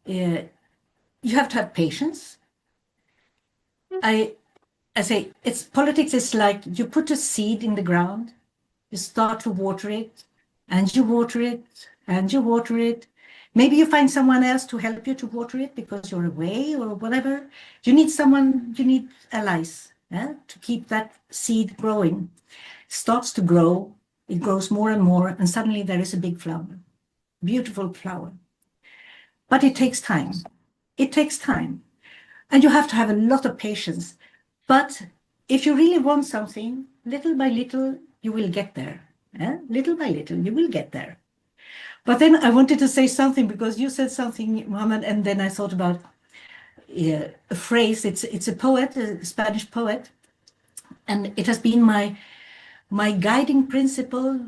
you have to have patience. I say politics is like you put a seed in the ground, you start to water it, and you water it, and you water it. Maybe you find someone else to help you to water it because you're away or whatever. You need allies to keep that seed growing. It starts to grow, it grows more and more, and suddenly there is a big flower, beautiful flower. But it takes time. It takes time. And you have to have a lot of patience. But if you really want something, little by little, you will get there. Little by little, you will get there. But then I wanted to say something because you said something, Mohammed, and then I thought about a phrase. It's a poet, a Spanish poet, and it has been my My guiding principle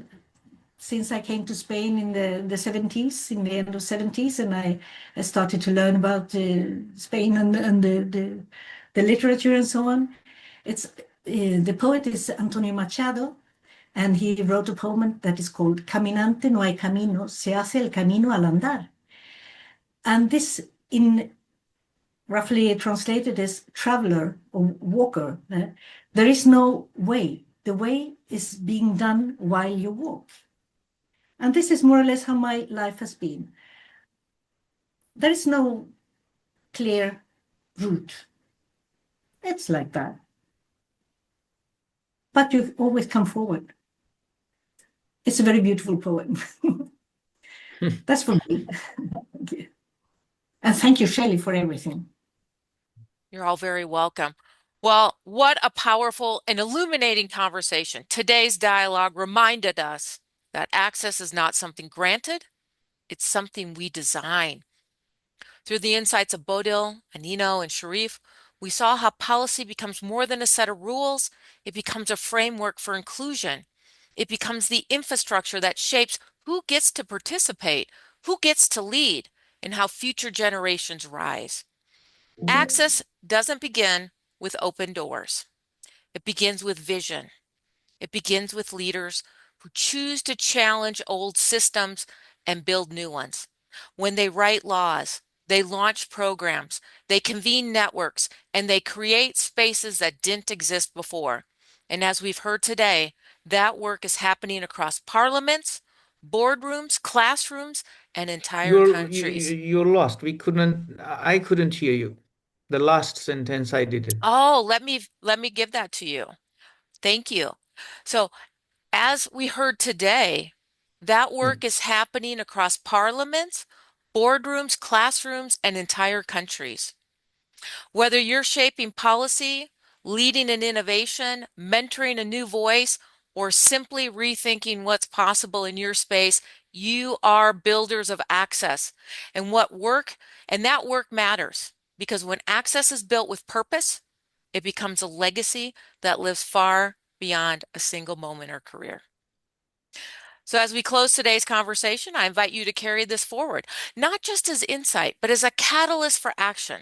since I came to Spain in the 70s, in the end of 70s, and I started to learn about Spain and the literature and so on. It's the poet is Antonio Machado, and he wrote a poem that is called Caminante no hay camino, se hace el camino al andar. And this, in roughly translated as traveler or walker, there is no way. The way is being done while you walk. And this is more or less how my life has been. There is no clear route. It's like that. But you always come forward. It's a very beautiful poem. That's for me. Thank you. And thank you, Shelli, for everything. You're all very welcome. Well, what a powerful and illuminating conversation. Today's dialogue reminded us that access is not something granted, it's something we design. Through the insights of Bodil, Anino, and Sharif, we saw how policy becomes more than a set of rules, it becomes a framework for inclusion. It becomes the infrastructure that shapes who gets to participate, who gets to lead, and how future generations rise. Access doesn't begin with open doors. It begins with vision. It begins with leaders who choose to challenge old systems and build new ones. When they write laws, they launch programs, they convene networks, and they create spaces that didn't exist before. And as we've heard today, that work is happening across parliaments, boardrooms, classrooms, and entire countries. You're lost. I couldn't hear you. The last sentence I didn't. Oh, let me give that to you. Thank you. So, as we heard today, that work is happening across parliaments, boardrooms, classrooms, and entire countries. Whether you're shaping policy, leading an innovation, mentoring a new voice, or simply rethinking what's possible in your space, you are builders of access. And that work matters because when access is built with purpose, it becomes a legacy that lives far beyond a single moment or career. So as we close today's conversation, I invite you to carry this forward, not just as insight, but as a catalyst for action.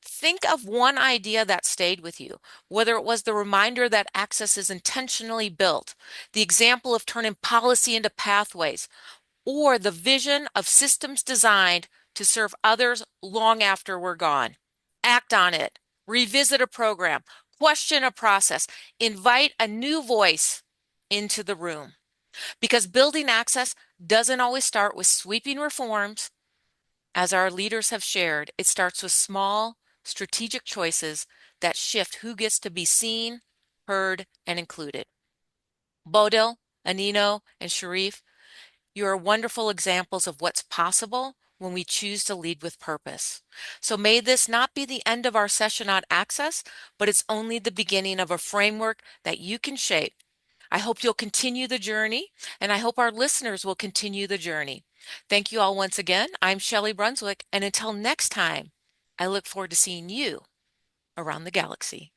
Think of one idea that stayed with you, whether it was the reminder that access is intentionally built, the example of turning policy into pathways, or the vision of systems designed to serve others long after we're gone. Act on it. Revisit a program. Question a process. Invite a new voice into the room. Because building access doesn't always start with sweeping reforms. As our leaders have shared, it starts with small, strategic choices that shift who gets to be seen, heard, and included. Bodil, Anino, and Sharif, you are wonderful examples of what's possible when we choose to lead with purpose. So may this not be the end of our session on access, but it's only the beginning of a framework that you can shape. I hope you'll continue the journey, and I hope our listeners will continue the journey. Thank you all once again. I'm Shelli Brunswick, and until next time, I look forward to seeing you around the galaxy.